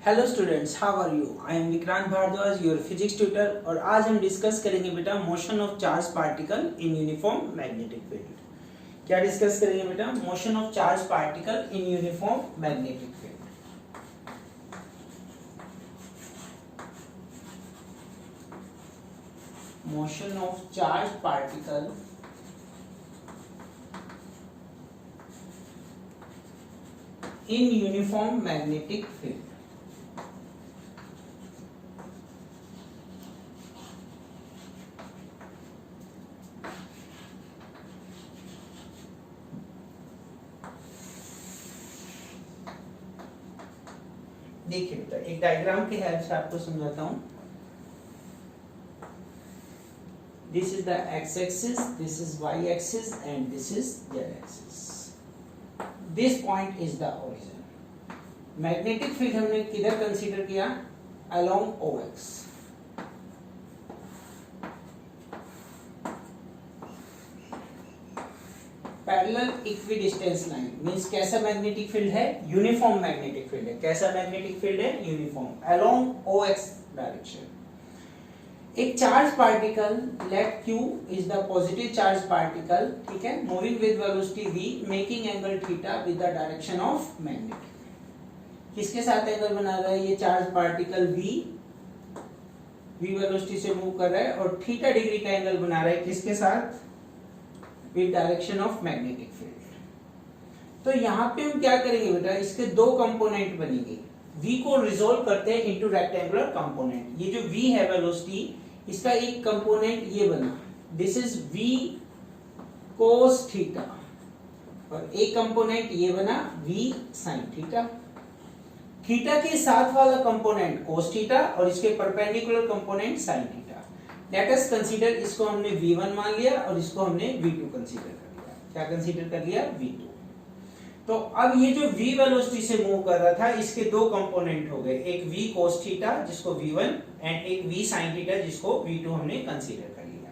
Hello students, how are you? I am Vikrant Bhardwaj, your physics tutor. और आज हम discuss करेंगे बेटा motion of charge particle in uniform magnetic field. क्या discuss करेंगे बेटा? Motion of charge particle in uniform magnetic field. Motion of charge particle in uniform magnetic field. देखिए बेटा, एक डायग्राम के हेल्प से आपको समझाता हूं। This is the X axis, this is Y axis and this is Z axis. This point is the origin. Magnetic field हमने किधर कंसीडर किया? Along O X. Parallel equidistance line means कैसा magnetic field है? Uniform magnetic field है। कैसा magnetic field है? Uniform along O X direction. एक charge particle let q is the positive charge particle, ठीक है, moving with velocity v, making angle theta with the direction of magnet. किसके साथ angle बना रहा है ये चार्ज पार्टिकल? v वेलोसिटी से मूव कर रहा है और थीटा डिग्री का एंगल बना रहा है किसके साथ? With direction of magnetic field. तो यहाँ पे हम क्या करेंगे बेटा? इसके दो कंपोनेंट बनेंगे। v को रिजोल्व करते हैं इनटू रेक्टेंगुलर कंपोनेंट। ये जो v है वेलोसिटी, इसका एक कंपोनेंट ये बना, this is v cos theta, और एक कंपोनेंट ये बना v sin थीटा। थीटा के साथ वाला कंपोनेंट cos थीटा और इसके perpendicular component sin theta. Late us consider, इसको हमने v1 मान लिया और इसको हमने v2 कंसीडर कर लिया। क्या कंसीडर कर लिया? v2। तो अब ये जो v वेलोसिटी से मूव कर रहा था, इसके दो कंपोनेंट हो गए, एक v cos थीटा जिसको v1 एंड एक v sin थीटा जिसको v2 हमने कंसीडर कर लिया।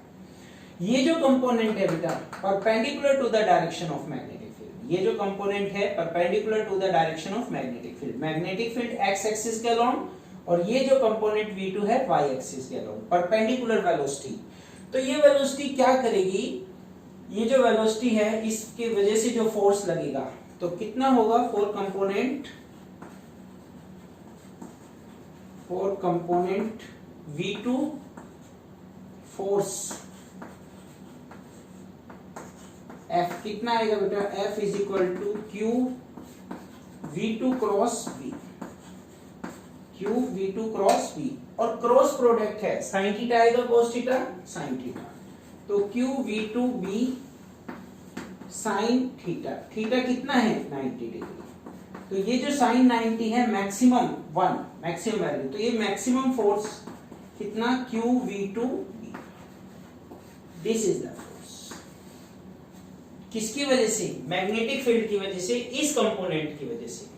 ये जो कंपोनेंट है बेटा perpendicular to the direction of magnetic field, ये जो कंपोनेंट है perpendicular to the direction of magnetic field. Magnetic field x axis के अलोंग और ये जो कंपोनेंट v2 है y एक्सिस के अलोंग, परपेंडिकुलर वेलोसिटी। तो ये वेलोसिटी क्या करेगी? ये जो वेलोसिटी है इसके वजह से जो फोर्स लगेगा तो कितना होगा? Four component v2 force F कितना आएगा बेटा? F is equal to Q v2 cross v, Q v2 cross v, और क्रॉस प्रोडक्ट है sin थीटा आएगा cos थीटा sin थीटा। तो Q v2 v sin theta, theta कितना है? 90 degree. तो ये जो sin 90 है मैक्सिमम 1, मैक्सिमम वैल्यू, तो ये मैक्सिमम फोर्स कितना? Q v2 v। This is the force. किसकी वजह से? मैग्नेटिक फील्ड की वजह से, इस कंपोनेंट की वजह से।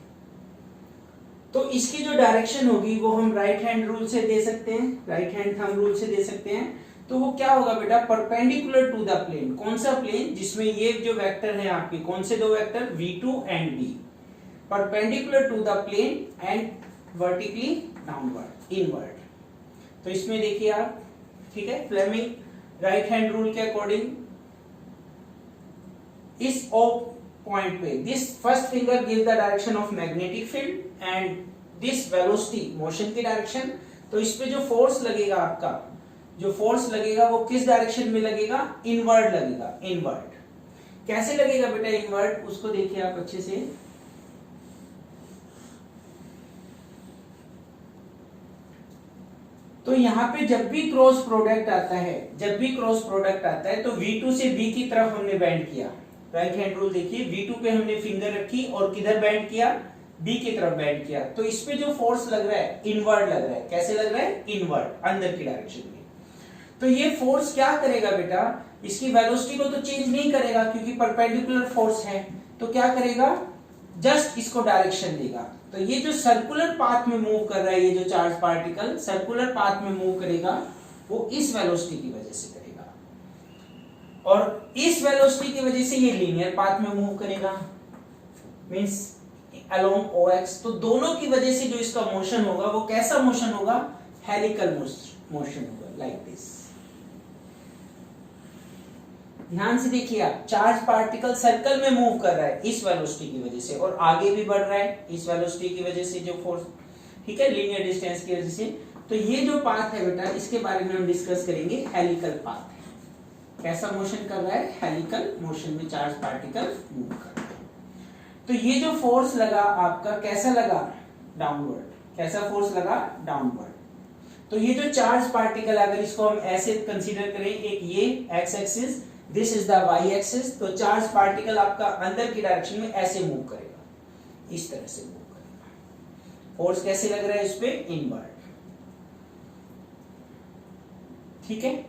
तो इसकी जो डायरेक्शन होगी वो हम राइट हैंड रूल से दे सकते हैं, राइट हैंड थंब रूल से दे सकते हैं। तो वो क्या होगा बेटा? Perpendicular to the plane. कौन सा प्लेन? जिसमें ये जो वेक्टर है आपके, कौन से दो vector? v2 and v, perpendicular to the plane and vertically downward, inward. तो इसमें देखिए आप, ठीक है, फ्लेमिंग राइट हैंड रूल के अकॉर्डिंग इस O पॉइंट पे this first finger give the direction of magnetic field and this velocity motion की डायरेक्शन। तो इस पे जो फोर्स लगेगा आपका, जो फोर्स लगेगा वो किस डायरेक्शन में लगेगा? इनवर्ड लगेगा, इनवर्ड। कैसे लगेगा बेटा इनवर्ड? उसको देखिए आप अच्छे से। तो यहाँ पे जब भी क्रॉस प्रोडक्ट आता है, जब भी क्रॉस प्रोडक्ट आता है तो v2 से b की तरफ हमने बेंड किया। राइट हैंड रूल देखिए, v2 पे हमने फिंगर रखी और किधर बेंड किया? b की तरफ बेंड किया। तो इस पे जो फोर्स लग रहा है इनवर्ड लग रहा है। कैसे लग रहा है? इनवर्ड, अंदर की डायरेक्शन में। तो ये फोर्स क्या करेगा बेटा? इसकी वेलोसिटी को तो चेंज नहीं करेगा क्योंकि परपेंडिकुलर फोर्स है। तो क्या करेगा? जस्ट इसको डायरेक्शन देगा। तो ये जो सर्कुलर पाथ में मूव कर रहा है, ये जो चार्ज पार्टिकल सर्कुलर पाथ में मूव करेगा, वो इस वेलोसिटी की वजह से करेगा, और इस वेलोसिटी की वजह से ये लीनियर पाथ में मूव करेगा। मींस अलोंग OX, तो दोनों की वजह से जो इसका मोशन होगा वो कैसा मोशन होगा, हेलिकल मोशन होगा, लाइक दिस। ध्यान से देखिए आप, चार्ज पार्टिकल सर्कल में मूव कर रहा है इस वेलोसिटी की वजह से और आगे भी बढ़ रहा है इस वेलोसिटी की वजह से, जो फोर्स, ठीक है, लीनियर डिस्टेंस की वजह से। तो ये जो पाथ है बेटा, इसके बारे में हम डिस्कस करेंगे, हेलिकल पाथ है। कैसा मोशन कर रहा है, हेलिकल मोशन में चार्ज पार्टिकल मूव कर रहा है। तो ये जो फोर्स लगा आपका, कैसा लगा, डाउनवर्ड। कैसा फोर्स लगा, डाउनवर्ड। तो ये जो चार्ज पार्टिकल, अगर इसको हम ऐसे कंसीडर करें, एक ये x axis, this is the y axis, तो चार्ज पार्टिकल आपका अंदर की डायरेक्शन में ऐसे मूव करेगा, इस तरह से मूव करेगा। फोर्स कैसे लग रहा है इस पे, इनवर्ड, ठीक है।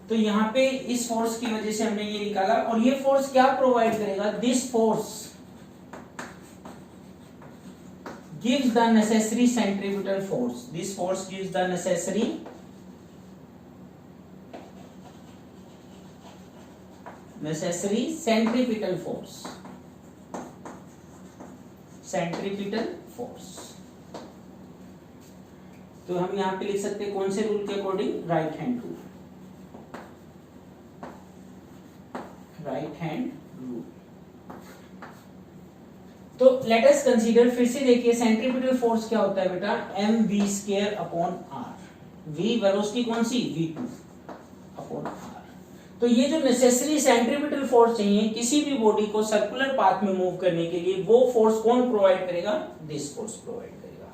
तो यहां पे इस फोर्स की वजह से हमने ये निकाला, और ये फोर्स क्या प्रोवाइड करेगा, this force gives the necessary centripetal force. This force gives the necessary centripetal force. Centripetal force. तो हम यहां पे लिख सकते हैं कौन से रूल के according, right hand rule. Right hand rule. तो लेट अस कंसीडर, फिर से देखिए सेंट्रीपिटल फोर्स क्या होता है बेटा, mv² upon r। v velocity कौन सी, v2 अपॉन r। तो ये जो नेसेसरी सेंट्रीपिटल फोर्स चाहिए किसी भी बॉडी को सर्कुलर पाथ में मूव करने के लिए, वो फोर्स कौन प्रोवाइड करेगा, दिस फोर्स प्रोवाइड करेगा।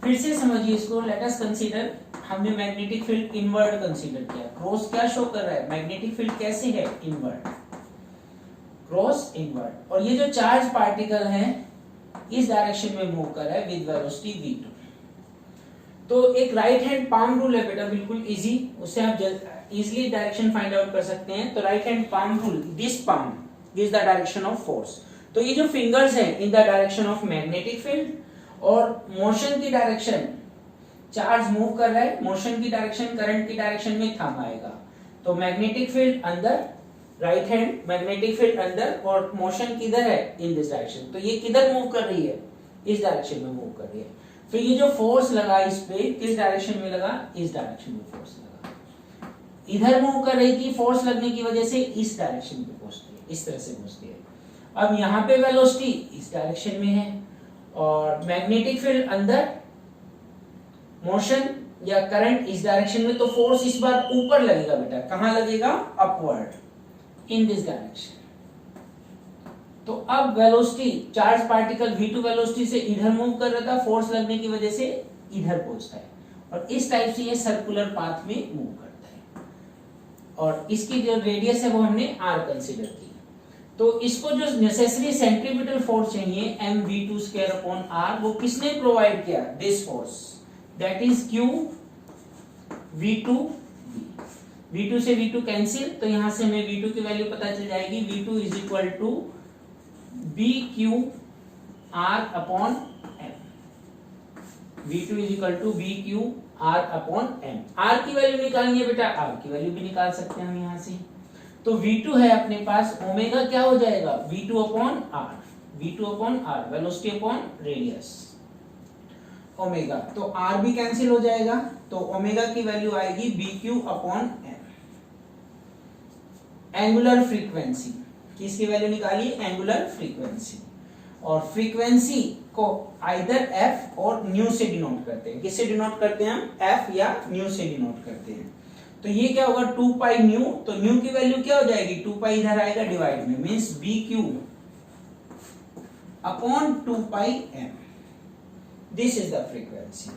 फिर से समझिए इसको, लेट अस कंसीडर, हमने मैग्नेटिक फील्ड इनवर्ड कंसीडर किया। क्रॉस क्या शो कर रहा है, मैग्नेटिक फील्ड कैसे है, इनवर्ड, क्रॉस इनवर्ड। और ये जो चार्ज पार्टिकल है इस डायरेक्शन में मूव कर रहा है विद वेलोसिटी v2। तो एक राइट हैंड पाम रूल है बेटा, बिल्कुल इजी, उससे आप इजीली डायरेक्शन फाइंड आउट कर सकते हैं। तो right hand palm rule, this palm gives the direction of force. तो ये जो फिंगर्स हैं इन the direction of magnetic field, और मोशन की डायरेक्शन, चार्ज मूव कर रहा है, मोशन की डायरेक्शन करंट की डायरेक्शन में थंब आएगा। तो मैग्नेटिक फील्ड अंदर, राइट हैंड मैग्नेटिक फील्ड अंदर, और मोशन किधर है, इन दिस डायरेक्शन। तो ये किधर मूव कर रही है, इस डायरेक्शन में मूव कर रही है। तो ये जो फोर्स लगा इस पे, किस डायरेक्शन में लगा, इस डायरेक्शन में फोर्स लगा। इधर मूव कर रही थी, फोर्स लगने की वजह से इस डायरेक्शन में पहुंचती है, इस तरह से पहुंचती है। अब यहाँ पे वेलोसिटी इस डायरेक्शन में है, और मैग्नेटिक फील्ड अंदर, मोशन या करंट इस डायरेक्शन में, तो फोर्स इस बार ऊपर लगेगा बेटा। कहां लगेगा, अपवर्ड, in this direction। तो अब velocity, charge particle v2 velocity से इधर मूव कर रहा था, फोर्स लगने की वजह से इधर पहुंचता है, और इस टाइप से ये सर्कुलर पाथ में मूव करता है। और इसकी जो रेडियस है वो हमने r कंसीडर की। तो इसको जो नेसेसरी सेंट्रीपिटल फोर्स चाहिए mv2² अपॉन r, वो किसने प्रोवाइड किया, this force, that is q v2। v2 से v2 कैंसिल, तो यहां से हमें v2 की वैल्यू पता चल जाएगी, v2 is equal to bq r upon m। v2 is equal to bq r upon m। r की वैल्यू निकालनी है बेटा, r की वैल्यू भी निकाल सकते हैं हम यहां से। तो v2 है अपने पास, ओमेगा क्या हो जाएगा, v2 upon r, v2 upon r, velocity upon radius, omega. तो r भी कैंसिल हो जाएगा, तो ओमेगा की वैल्यू आएगी bq upon m। Angular frequency, किसकी वैल्यू निकाली, एंगुलर फ्रीक्वेंसी। और फ्रीक्वेंसी को आइदर f और न्यू से डिनोट करते हैं। किससे डिनोट करते हैं हम, f या न्यू से डिनोट करते हैं। तो ये क्या होगा, 2 पाई न्यू, तो न्यू की वैल्यू क्या हो जाएगी, 2 पाई इधर आएगा डिवाइड में, means bq upon 2 pi m। This is the frequency.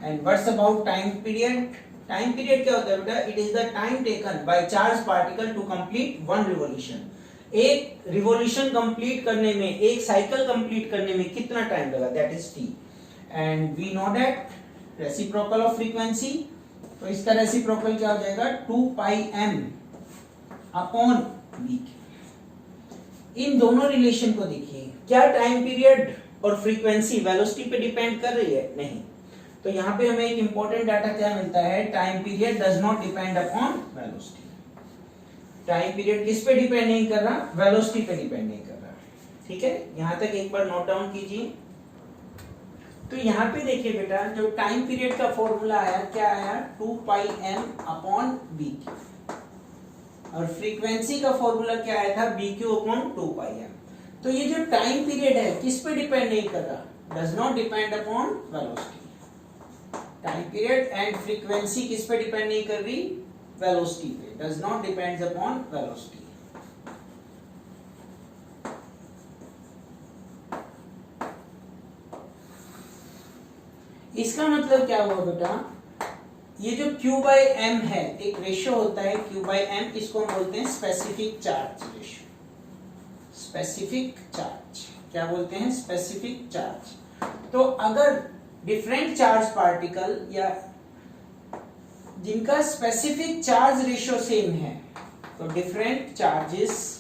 And what's about time period, time period क्या होता है बेटा, it is the time taken by charge particle to complete one revolution. एक रिवॉल्यूशन कंप्लीट करने में, एक cycle complete करने में कितना टाइम लगा, that is t। And we know that reciprocal of frequency, तो इसका रेसिप्रोकल क्या हो जाएगा, 2 पाई m अपॉन bq। इन दोनों रिलेशन को देखिए, क्या टाइम पीरियड और फ्रीक्वेंसी वेलोसिटी पे डिपेंड कर रही है, नहीं। तो यहाँ पे हमें एक इंपॉर्टेंट डाटा क्या मिलता है, time period does not depend upon velocity. Time period किस पे डिपेंड नहीं कर रहा, वेलोसिटी पे डिपेंड नहीं कर रहा। ठीक है, यहां तक एक बार नोट डाउन कीजिए। तो यहाँ पे देखिए बेटा, जो टाइम पीरियड का फॉर्मूला आया, क्या आया, 2 pi m upon B Q, और फ्रीक्वेंसी का फॉर्मूला क्या आया था, B Q upon 2 pi m। तो ये जो टाइम पीरियड है किस पे डिपेंड नहीं कर रहा, does not depend upon velocity. Time period and frequency किस पे डिपेंड नहीं कर रही, वेलोसिटी पे, does not depends upon velocity. इसका मतलब क्या हुआ बेटा, ये जो Q बाई एम है, एक रेशियो होता है Q बाई एम, इसको हम बोलते हैं specific charge ratio. Specific charge क्या बोलते हैं, स्पेसिफिक चार्ज। तो अगर डिफरेंट चार्ज पार्टिकल या जिनका स्पेसिफिक चार्ज रेशियो सेम है, तो different charges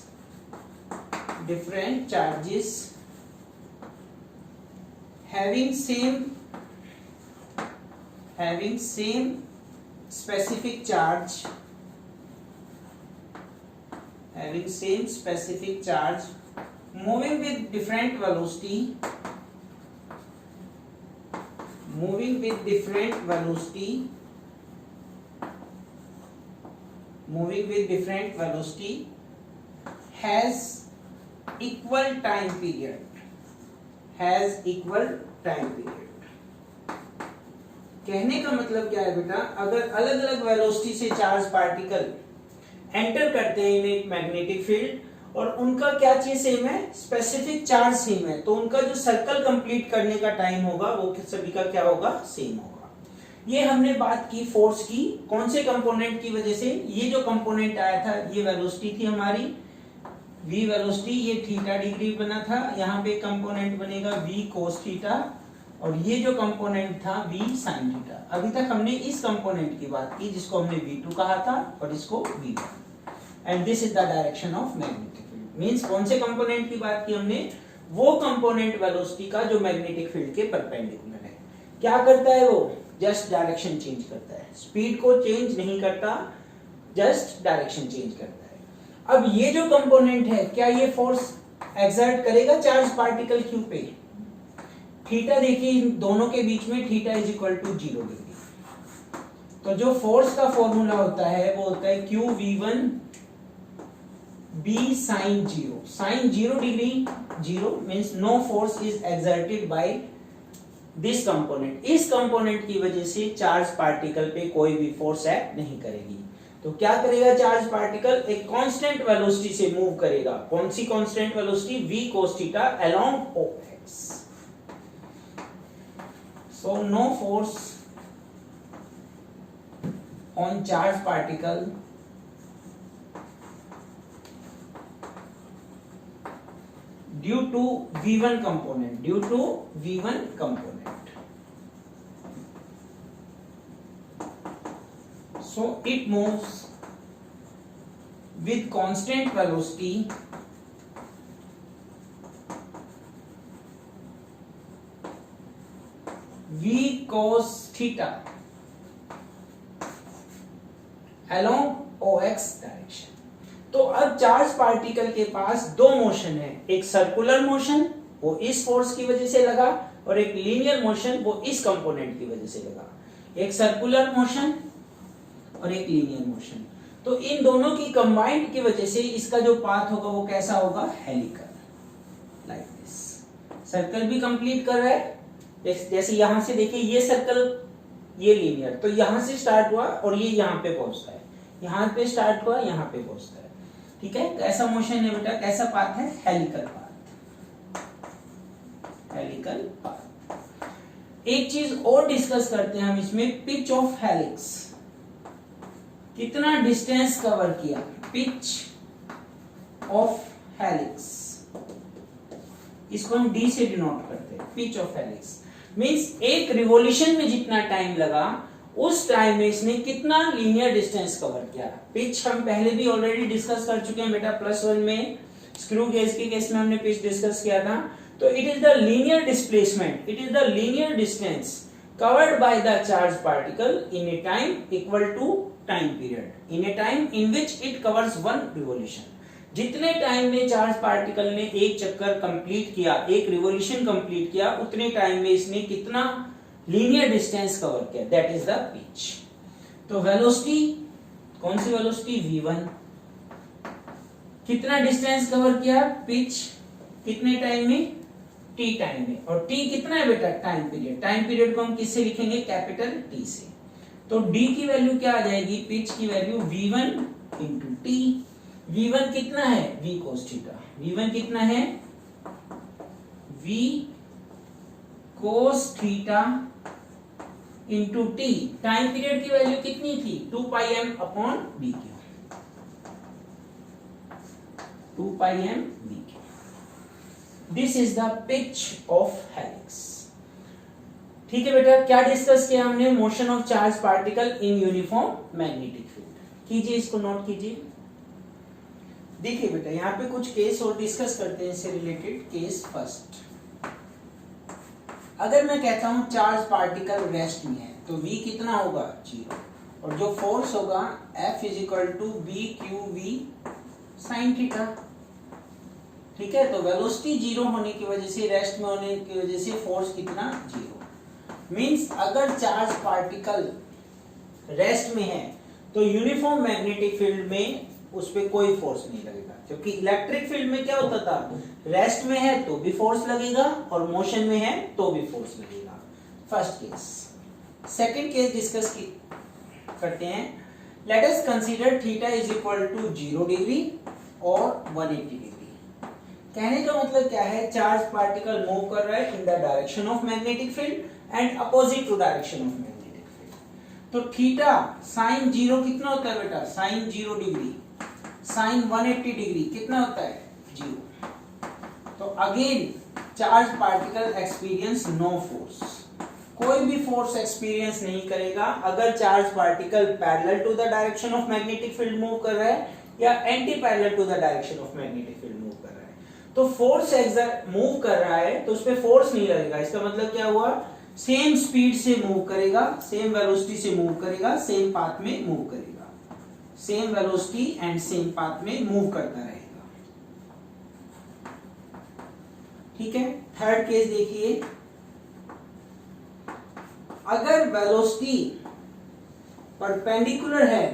having same specific charge, moving with different velocity, has equal time period, कहने का मतलब क्या है बेटा, अगर अलग अलग वेलोसिटी से चार्ज पार्टिकल एंटर करते हैं इन एक मैग्नेटिक फील्ड और उनका क्या चीज सेम है, स्पेसिफिक चार्ज सेम है, तो उनका जो सर्कल कंप्लीट करने का टाइम होगा वो सभी का क्या होगा, सेम होगा। ये हमने बात की फोर्स की, कौन से कंपोनेंट की वजह से, ये जो कंपोनेंट आया था ये वेलोसिटी थी हमारी, v वेलोसिटी, ये थीटा डिग्री बना था, यहाँ पे कंपोनेंट बनेगा v कोस थीटा, और ये जो कंपोनेंट था v sin थीटा। अभी तक हमने इस कंपोनेंट की बात की जिसको हमने v2 कहा था और इसको v1, and this is the direction of magnetic field. Means कौन से कंपोनेंट की बात की हमने, वो कंपोनेंट वेलोसिटी का जो मैग्नेटिक फील्ड के परपेंडिकुलर है। क्या करता है वो, जस्ट डायरेक्शन चेंज करता है, स्पीड को चेंज नहीं करता, जस्ट डायरेक्शन चेंज करता है। अब ये जो कंपोनेंट है, क्या ये फोर्स एक्सर्ट करेगा चार्ज पार्टिकल q पे, थीटा देखिए इन दोनों के बीच में theta is equal to 0 degree, तो जो फोर्स का फॉर्मूला होता है वो होता है q v1 b sin 0, sin 0 degree 0 means no force is exerted by this component. इस कंपोनेंट की वजह से चार्ज पार्टिकल पे कोई भी फोर्स एक्ट नहीं करेगी। तो क्या करेगा चार्ज पार्टिकल, एक कांस्टेंट वेलोसिटी से मूव करेगा। कौन सी constant velocity, v cos theta along ox। So no force on charged particle due to V1 component, so it moves with constant velocity v cos theta along ox direction. तो अब charge particle के पास दो motion है, एक circular motion वो इस force की वजह से लगा, और एक लीनियर मोशन वो इस कंपोनेंट की वजह से लगा। एक सर्कुलर मोशन और एक लीनियर मोशन, तो इन दोनों की कंबाइंड की वजह से इसका जो पाथ होगा वो कैसा होगा, हेलिकल, लाइक दिस। सर्कल भी कंप्लीट कर रहा है, जैसे यहां से देखिए ये सर्कल, ये लीनियर, तो यहां से स्टार्ट हुआ और ये यहां पे पहुंचता है, यहां पे स्टार्ट हुआ यहां पे पहुंचता है, ठीक है। कैसा मोशन है बेटा, कैसा पाथ है, हेलिकल पाथ। एक चीज और डिस्कस करते हैं हम इसमें, पिच ऑफ हेलिक्स, कितना डिस्टेंस कवर किया, पिच ऑफ हेलिक्स, इसको हम d से डिनोट करते हैं, पिच ऑफ हेलिक्स मींस एक रिवॉल्यूशन में जितना टाइम लगा उस टाइम में इसने कितना लीनियर डिस्टेंस कवर किया। पिच हम पहले भी ऑलरेडी डिस्कस कर चुके हैं बेटा, +1 में स्क्रू गेज के केस में हमने पिच डिस्कस किया था। तो it is the linear displacement, it is the linear distance covered by the charge particle in a time equal to time period, in a time in which it covers one revolution. जितने time में charge particle ने एक चक्कर complete किया, एक revolution complete किया, उतने time में इसने कितना लीनियर डिस्टेंस कवर किया, दैट इज द पिच। तो वेलोसिटी, कौन सी वेलोसिटी, v1, कितना डिस्टेंस कवर किया, पिच, कितने टाइम में, t टाइम में। और t कितना है बेटा, टाइम पीरियड। टाइम पीरियड को हम किससे लिखेंगे, कैपिटल T से। तो d की वैल्यू क्या आ जाएगी, पिच की value v1 into t। v1 कितना है, v cos थीटा। v1 कितना है, v cos theta into t। Time period की वैल्यू कितनी थी, 2 pi m upon bq, 2 pi m bq। This is the pitch of helix. ठीक है बेटा, क्या डिस्कस किया हमने, motion of charge particle in uniform magnetic field. कीजिए, इसको नोट कीजिए। देखिए बेटा, यहाँ पे कुछ केस और डिस्कस करते हैं इससे रिलेटेड। केस फर्स्ट, अगर मैं कहता हूं चार्ज पार्टिकल रेस्ट में है तो v कितना होगा, 0, और जो फोर्स होगा F is equal to B Q V sine theta. ठीक है, तो वेलोसिटी 0 होने की वजह से, रेस्ट में होने की वजह से फोर्स कितना, 0। मींस अगर चार्ज पार्टिकल रेस्ट में है तो यूनिफॉर्म मैग्नेटिक फील्ड में उस पर कोई फोर्स नहीं लगेगा, क्योंकि इलेक्ट्रिक फील्ड में क्या होता था, रेस्ट में है तो भी फोर्स लगेगा और मोशन में है तो भी फोर्स लगेगा। First case. Second case discuss करते हैं। Let us consider theta is equal to 0 degree और 180 डिग्री। कहने का मतलब क्या है, चार्ज पार्टिकल मूव कर रहा है in the direction of magnetic field and opposite to direction of magnetic field. तो थीटा साइन 0 कितना होता है बेटा, साइन 0 डिग्री, साइन 180 डिग्री कितना होता है, 0। तो again charge particle experience no force, कोई भी फोर्स एक्सपीरियंस नहीं करेगा अगर charge particle parallel to the direction of magnetic field move कर रहा है या anti parallel to the direction of magnetic field move कर रहा है। तो फोर्स मूव कर रहा है तो उस पर फोर्स नहीं लगेगा। इसका मतलब क्या हुआ, सेम स्पीड से मूव करेगा, सेम वेलोसिटी से मूव करेगा, सेम पाथ में मूव करेगा, same velocity and same path में मूव करता रहेगा। ठीक है, थर्ड केस देखिए। अगर वेलोसिटी परपेंडिकुलर है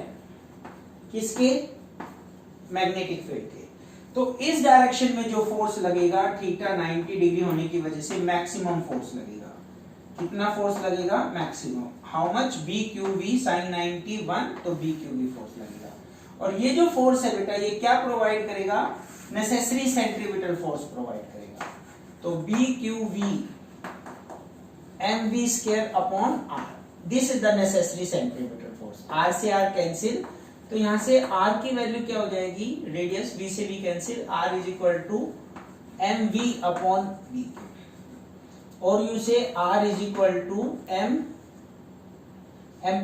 किसके, मैग्नेटिक फील्ड के, तो इस डायरेक्शन में जो फोर्स लगेगा थीटा 90 डिग्री होने की वजह से मैक्सिमम फोर्स लगेगा। कितना फोर्स लगेगा, maximum. How much, B Q V sine 91, तो बी क्यू वी फोर्स लगेगा। और ये जो फोर्स है बेटा, ये क्या प्रोवाइड करेगा, नेसेसरी सेंट्रीपिटल फोर्स प्रोवाइड करेगा। तो B Q V M V square upon R, this is the necessary centripetal force. R से आर कैंसिल, तो यहां से आर की वैल्यू क्या हो जाएगी, रेडियस, वी से V cancel, R is equal to M V upon V Q. और यू से R is equal to M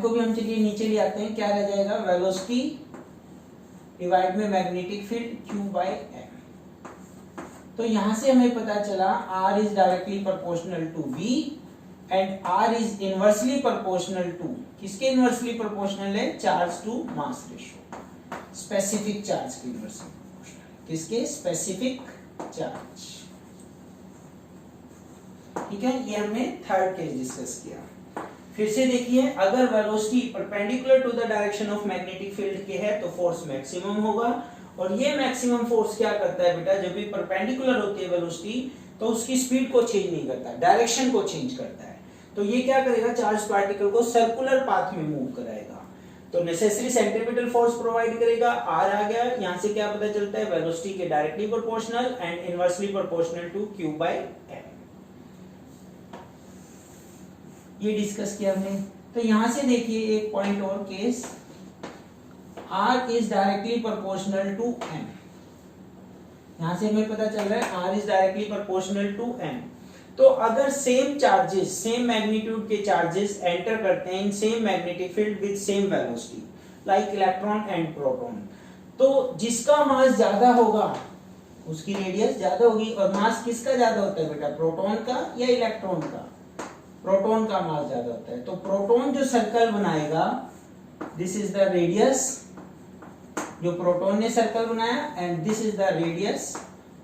को भी हम चलिए नीचे ले आते हैं, क्या रह जाएगा, वेलोसिटी डिवाइड में magnetic field q by m। तो यहां से हमें पता चला r is directly proportional to v and r is inversely proportional to, किसके इनवर्सली प्रोपोर्शनल है, charge to mass ratio, specific charge के इनवर्सली प्रोपोर्शनल, किसके, स्पेसिफिक चार्ज। ठीक है, ये हमने थर्ड केस डिस्कस किया। फिर से देखिए, अगर velocity perpendicular to the direction of magnetic field के है तो फोर्स मैक्सिमम होगा। और ये मैक्सिमम फोर्स क्या करता है बेटा, जब भी परपेंडिकुलर होती है वेलोसिटी तो उसकी स्पीड को चेंज नहीं करता, डायरेक्शन को चेंज करता है। तो ये क्या करेगा, चार्ज पार्टिकल को सर्कुलर पाथ में मूव कराएगा। तो नेसेसरी सेंट्रीपिटल फोर्स प्रोवाइड करेगा, आर आ गया। यहां से क्या पता चलता है, वेलोसिटी के directly proportional and inversely proportional to q by m। ये डिस्कस किया हमने। तो यहां से देखिए एक पॉइंट और case, R is directly proportional to M। यहां से हमें पता चल रहा है R is directly proportional to M। तो अगर सेम चार्जेस, सेम मैग्नीट्यूड के चार्जेस एंटर करते हैं in same magnetic field with same velocity, like electron and proton, तो जिसका मास ज्यादा होगा उसकी रेडियस ज्यादा होगी। और मास किसका ज्यादा होता है बेटा, प्रोटॉन का या इलेक्ट्रॉन का, प्रोटॉन का मास ज्यादा होता है। तो प्रोटॉन जो सर्कल बनाएगा, दिस इज द रेडियस जो प्रोटॉन ने सर्कल बनाया, and this is the radius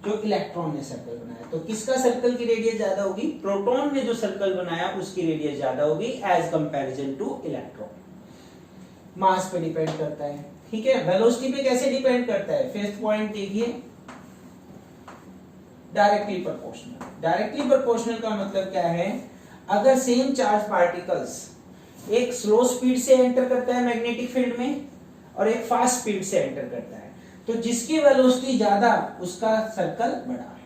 जो इलेक्ट्रॉन ने सर्कल बनाया। तो किसका सर्कल की रेडियस ज्यादा होगी? प्रोटॉन ने जो सर्कल बनाया उसकी रेडियस ज्यादा होगी एज कंपैरिजन टू इलेक्ट्रॉन। मास पे डिपेंड करता है, ठीक है। वेलोसिटी पे कैसे डिपेंड करता है? फिफ्थ पॉइंट देखिए, डायरेक्टली प्रोपोर्शनल। डायरेक्टली प्रोपोर्शनल का मतलब क्या है? अगर सेम चार्ज पार्टिकल्स एक स्लो स्पीड से एंटर करता है मैग्नेटिक फील्ड में और एक फास्ट स्पीड से एंटर करता है, तो जिसकी वेलोसिटी ज्यादा उसका सर्कल बड़ा है।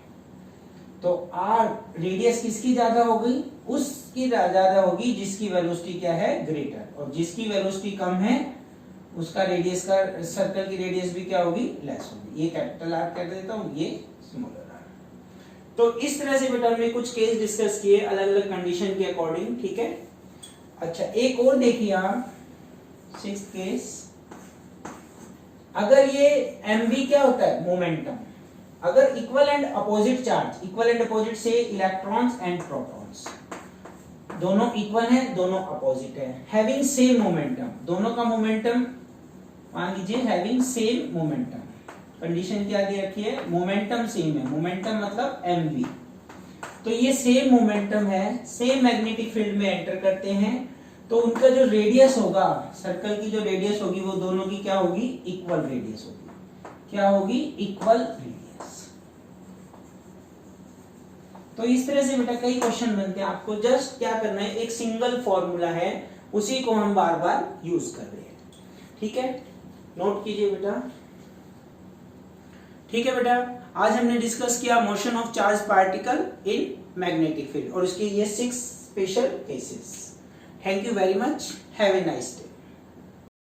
तो आर रेडियस किसकी ज्यादा होगी? उसकी ज्यादा होगी जिसकी वेलोसिटी क्या है? ग्रेटर। और जिसकी वेलोसिटी कम है उसका रेडियस का सर्कल की रेडियस भी क्या होगी? लेस होगी। ये कैपिटल आर कर देता हूं, ये स्मॉलर आर। तो इस तरह से बेटा हमने कुछ केस डिस्कस किए अलग अलग कंडीशन के अकॉर्डिंग, ठीक है। अच्छा, एक और देखिए आप, सिक्स्थ केस। अगर ये mv क्या होता है? मोमेंटम। अगर equal and opposite charge, equal and opposite से इलेक्ट्रॉन्स एंड प्रोटॉन्स दोनों इक्वल हैं, दोनों अपोजिट हैं, हैविंग सेम मोमेंटम, दोनों का मोमेंटम मान लीजिए हैविंग सेम मोमेंटम। कंडीशन क्या दी रखी है? मोमेंटम सेम है। मोमेंटम मतलब mv। तो ये सेम मोमेंटम है, सेम मैग्नेटिक फील्ड में एंटर करते हैं, तो उनका जो रेडियस होगा, सर्कल की जो रेडियस होगी, वो दोनों की क्या होगी? इक्वल रेडियस होगी। क्या होगी? Equal radius. तो इस तरह से बेटा कई क्वेश्चन बनते हैं। आपको जस्ट क्या करना है, एक सिंगल फॉर्मूला है, उसी को हम बार बार यूज कर रहे हैं, ठीक है। नोट कीजिए बेटा, ठीक है बेटा। आज हमने डिस्कस किया motion of charge particle in magnetic field और उसके ये 6 special cases. Thank you very much. Have a nice day.